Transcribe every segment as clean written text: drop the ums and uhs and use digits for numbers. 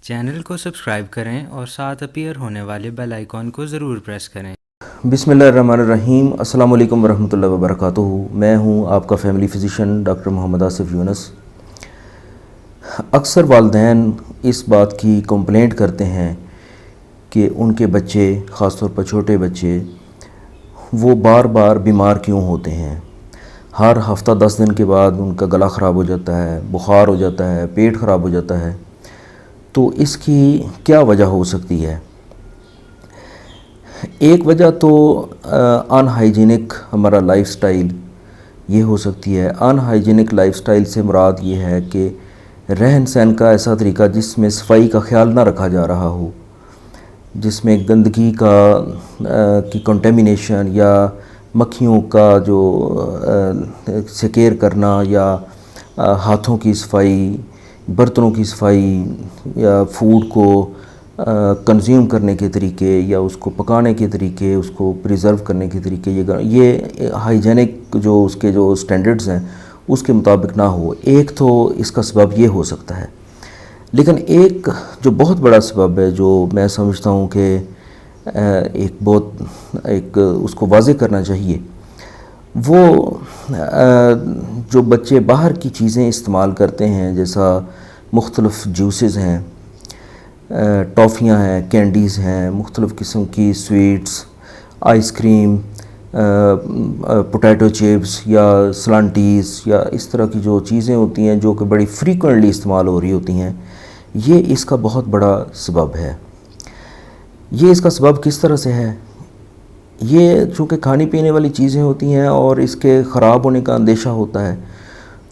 Channel کو subscribe کریں اور ساتھ اپیئر ہونے والے بیل آئیکن کو ضرور پریس کریں۔ بسم اللہ الرحمن الرحیم۔ السلام علیکم ورحمۃ اللہ وبرکاتہ۔ میں ہوں آپ کا فیملی فزیشین ڈاکٹر محمد آصف یونس۔ اکثر والدین اس بات کی کمپلینٹ کرتے ہیں کہ ان کے بچے، خاص طور پر چھوٹے بچے، وہ بار بار بیمار کیوں ہوتے ہیں۔ ہر ہفتہ 10 دن کے بعد ان کا گلا خراب ہو جاتا ہے، بخار ہو جاتا ہے، پیٹ خراب ہو جاتا ہے۔ تو اس کی کیا وجہ ہو سکتی ہے؟ ایک وجہ تو ان ہائیجینک ہمارا لائف سٹائل یہ ہو سکتی ہے۔ ان ہائیجینک لائف سٹائل سے مراد یہ ہے کہ رہن سہن کا ایسا طریقہ جس میں صفائی کا خیال نہ رکھا جا رہا ہو، جس میں گندگی کی کنٹیمینیشن یا مکھیوں کا جو سکیر کرنا یا ہاتھوں کی صفائی، برتنوں کی صفائی یا فوڈ کو کنزیوم کرنے کے طریقے یا اس کو پکانے کے طریقے، اس کو پریزرو کرنے کے طریقے، یہ ہائیجینک جو اس کے جو سٹینڈرڈز ہیں اس کے مطابق نہ ہو۔ ایک تو اس کا سبب یہ ہو سکتا ہے، لیکن ایک جو بہت بڑا سبب ہے جو میں سمجھتا ہوں کہ ایک اس کو واضح کرنا چاہیے، وہ جو بچے باہر کی چیزیں استعمال کرتے ہیں، جیسا مختلف جوسز ہیں، ٹافیاں ہیں، کینڈیز ہیں، مختلف قسم کی sweets, ice cream, potato chips یا سلانٹیز یا اس طرح کی جو چیزیں ہوتی ہیں جو کہ بڑی فریکوینٹلی استعمال ہو رہی ہوتی ہیں، یہ اس کا بہت بڑا سبب ہے۔ یہ اس کا سبب کس طرح سے ہے؟ یہ چونکہ کھانے پینے والی چیزیں ہوتی ہیں اور اس کے خراب ہونے کا اندیشہ ہوتا ہے،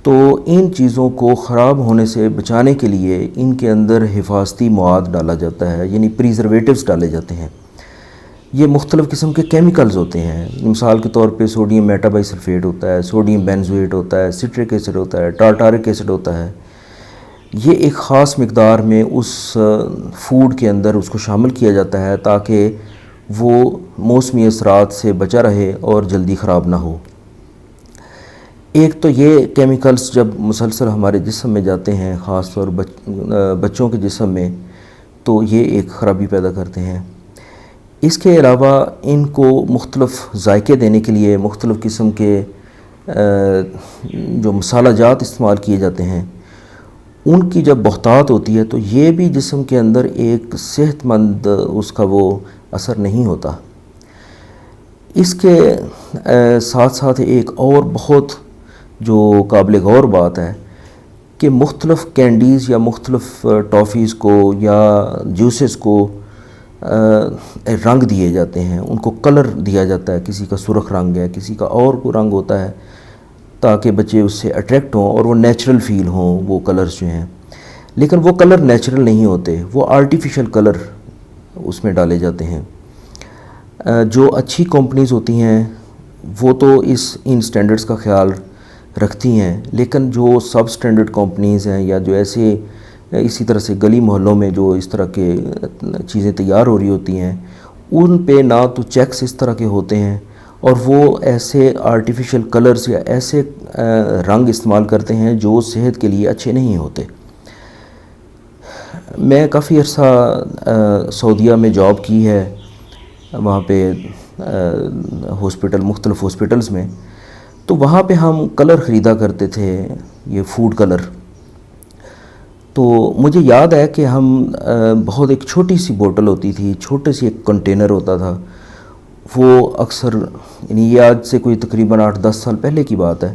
تو ان چیزوں کو خراب ہونے سے بچانے کے لیے ان کے اندر حفاظتی مواد ڈالا جاتا ہے، یعنی پریزرویٹوز ڈالے جاتے ہیں۔ یہ مختلف قسم کے کیمیکلز ہوتے ہیں۔ مثال کے طور پہ سوڈیم میٹا بائی سلفیٹ ہوتا ہے، سوڈیم بینزویٹ ہوتا ہے، سٹرک ایسڈ ہوتا ہے، ٹارٹارک ایسڈ ہوتا ہے۔ یہ ایک خاص مقدار میں اس فوڈ کے اندر اس کو شامل کیا جاتا ہے تاکہ وہ موسمی اثرات سے بچا رہے اور جلدی خراب نہ ہو۔ ایک تو یہ کیمیکلز جب مسلسل ہمارے جسم میں جاتے ہیں، خاص طور بچوں کے جسم میں، تو یہ ایک خرابی پیدا کرتے ہیں۔ اس کے علاوہ ان کو مختلف ذائقے دینے کے لیے مختلف قسم کے جو مسالہ جات استعمال کیے جاتے ہیں، ان کی جب بہتات ہوتی ہے تو یہ بھی جسم کے اندر ایک صحت مند اس کا وہ اثر نہیں ہوتا۔ اس کے ساتھ ساتھ ایک اور بہت جو قابل غور بات ہے کہ مختلف کینڈیز یا مختلف ٹافیز کو یا جوسز کو رنگ دیے جاتے ہیں، ان کو کلر دیا جاتا ہے، کسی کا سرخ رنگ ہے، کسی کا اور کوئی رنگ ہوتا ہے، تاکہ بچے اس سے اٹریکٹ ہوں اور وہ نیچرل فیل ہوں وہ کلرز جو ہیں۔ لیکن وہ کلر نیچرل نہیں ہوتے، وہ آرٹیفیشل کلر اس میں ڈالے جاتے ہیں۔ جو اچھی کمپنیز ہوتی ہیں وہ تو ان سٹینڈرڈز کا خیال رکھتی ہیں، لیکن جو سب سٹینڈرڈ کمپنیز ہیں یا جو اسی طرح سے گلی محلوں میں جو اس طرح کے چیزیں تیار ہو رہی ہوتی ہیں، ان پہ نہ تو چیکس اس طرح کے ہوتے ہیں اور وہ ایسے آرٹیفیشل کلرز یا ایسے رنگ استعمال کرتے ہیں جو صحت کے لیے اچھے نہیں ہوتے۔ میں کافی عرصہ سعودیہ میں جاب کی ہے، وہاں پہ مختلف ہاسپٹلز میں، تو وہاں پہ ہم کلر خریدا کرتے تھے، یہ فوڈ کلر۔ تو مجھے یاد ہے کہ ہم بہت ایک چھوٹی سی بوٹل ہوتی تھی، چھوٹے سی ایک کنٹینر ہوتا تھا، وہ اکثر یعنی یہ آج سے کوئی تقریباً 8-10 سال پہلے کی بات ہے،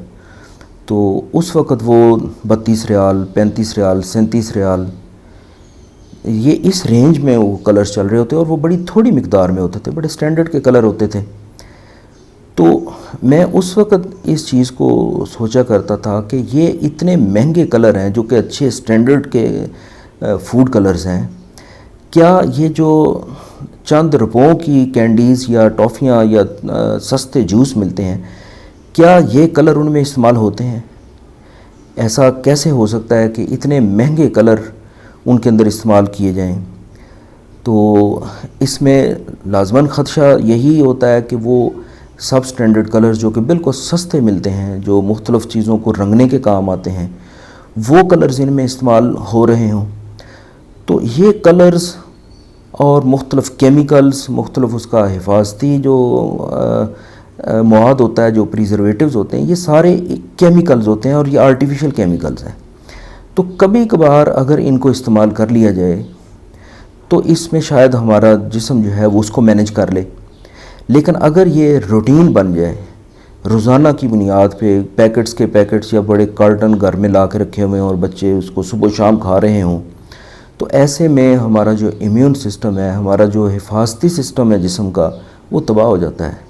تو اس وقت وہ 32 ریال، 35 ریال، 37 ریال، یہ اس رینج میں وہ کلرز چل رہے ہوتے اور وہ بڑی تھوڑی مقدار میں ہوتے تھے، بڑے سٹینڈرڈ کے کلر ہوتے تھے۔ تو میں اس وقت اس چیز کو سوچا کرتا تھا کہ یہ اتنے مہنگے کلر ہیں جو کہ اچھے سٹینڈرڈ کے فوڈ کلرز ہیں، کیا یہ جو چند روپوں کی کینڈیز یا ٹافیاں یا سستے جوس ملتے ہیں، کیا یہ کلر ان میں استعمال ہوتے ہیں؟ ایسا کیسے ہو سکتا ہے کہ اتنے مہنگے کلر ان کے اندر استعمال کیے جائیں؟ تو اس میں لازماً خدشہ یہی ہوتا ہے کہ وہ سب سٹینڈرڈ کلرز جو کہ بالکل سستے ملتے ہیں، جو مختلف چیزوں کو رنگنے کے کام آتے ہیں، وہ کلرز ان میں استعمال ہو رہے ہوں۔ تو یہ کلرز اور مختلف کیمیکلز، مختلف اس کا حفاظتی جو مواد ہوتا ہے، جو پریزرویٹیوز ہوتے ہیں، یہ سارے کیمیکلز ہوتے ہیں اور یہ آرٹیفیشل کیمیکلز ہیں۔ تو کبھی کبھار اگر ان کو استعمال کر لیا جائے تو اس میں شاید ہمارا جسم جو ہے وہ اس کو مینج کر لے، لیکن اگر یہ روٹین بن جائے، روزانہ کی بنیاد پہ پیکٹس کے پیکٹس یا بڑے کارٹن گھر میں لا کے رکھے ہوئے ہیں اور بچے اس کو صبح و شام کھا رہے ہوں، تو ایسے میں ہمارا جو امیون سسٹم ہے، ہمارا جو حفاظتی سسٹم ہے جسم کا، وہ تباہ ہو جاتا ہے۔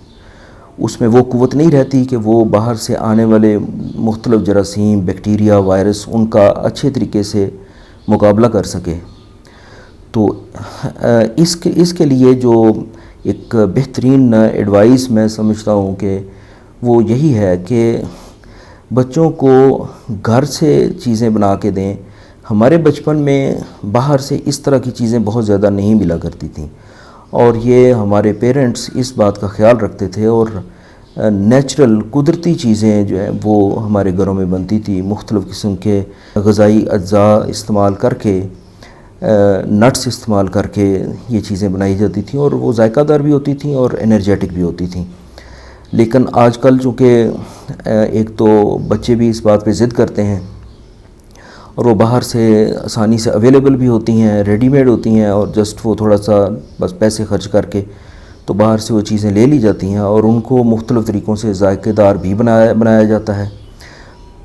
اس میں وہ قوت نہیں رہتی کہ وہ باہر سے آنے والے مختلف جراثیم، بیکٹیریا، وائرس، ان کا اچھے طریقے سے مقابلہ کر سکے۔ تو اس کے لیے جو ایک بہترین ایڈوائس میں سمجھتا ہوں کہ وہ یہی ہے کہ بچوں کو گھر سے چیزیں بنا کے دیں۔ ہمارے بچپن میں باہر سے اس طرح کی چیزیں بہت زیادہ نہیں ملا کرتی تھیں، اور یہ ہمارے پیرنٹس اس بات کا خیال رکھتے تھے، اور نیچرل قدرتی چیزیں جو ہیں وہ ہمارے گھروں میں بنتی تھی، مختلف قسم کے غذائی اجزاء استعمال کر کے، نٹس استعمال کر کے یہ چیزیں بنائی جاتی تھیں، اور وہ ذائقہ دار بھی ہوتی تھیں اور انرجیٹک بھی ہوتی تھیں۔ لیکن آج کل چونکہ ایک تو بچے بھی اس بات پہ ضد کرتے ہیں، اور وہ باہر سے آسانی سے اویلیبل بھی ہوتی ہیں، ریڈی میڈ ہوتی ہیں، اور جسٹ وہ تھوڑا سا بس پیسے خرچ کر کے تو باہر سے وہ چیزیں لے لی جاتی ہیں، اور ان کو مختلف طریقوں سے ذائقے دار بھی بنایا جاتا ہے۔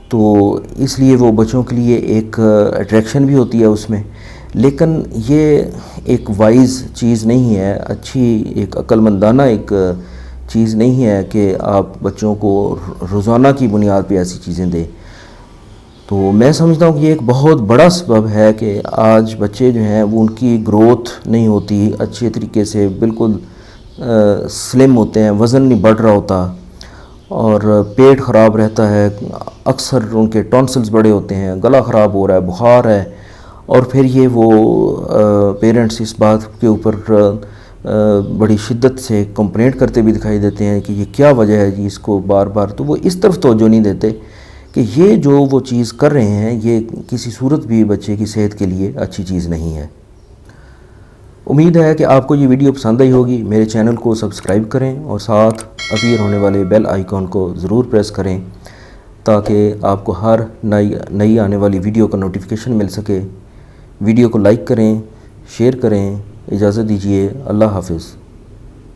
تو اس لیے وہ بچوں کے لیے ایک اٹریکشن بھی ہوتی ہے اس میں، لیکن یہ ایک وائز چیز نہیں ہے، اچھی ایک عقل مندانہ ایک چیز نہیں ہے کہ آپ بچوں کو روزانہ کی بنیاد پہ ایسی چیزیں دیں۔ تو میں سمجھتا ہوں کہ یہ ایک بہت بڑا سبب ہے کہ آج بچے جو ہیں وہ ان کی گروتھ نہیں ہوتی اچھے طریقے سے، بالکل سلم ہوتے ہیں، وزن نہیں بڑھ رہا ہوتا، اور پیٹ خراب رہتا ہے، اکثر ان کے ٹونسلز بڑے ہوتے ہیں، گلا خراب ہو رہا ہے، بخار ہے، اور پھر یہ وہ پیرنٹس اس بات کے اوپر بڑی شدت سے کمپلینٹ کرتے بھی دکھائی دیتے ہیں کہ یہ کیا وجہ ہے جی اس کو بار بار، تو وہ اس طرف توجہ نہیں دیتے کہ یہ جو وہ چیز کر رہے ہیں یہ کسی صورت بھی بچے کی صحت کے لیے اچھی چیز نہیں ہے۔ امید ہے کہ آپ کو یہ ویڈیو پسند آئی ہوگی۔ میرے چینل کو سبسکرائب کریں اور ساتھ اپیئر ہونے والے بیل آئیکن کو ضرور پریس کریں تاکہ آپ کو ہر نئی آنے والی ویڈیو کا نوٹیفیکیشن مل سکے۔ ویڈیو کو لائک کریں، شیئر کریں۔ اجازت دیجیے، اللہ حافظ۔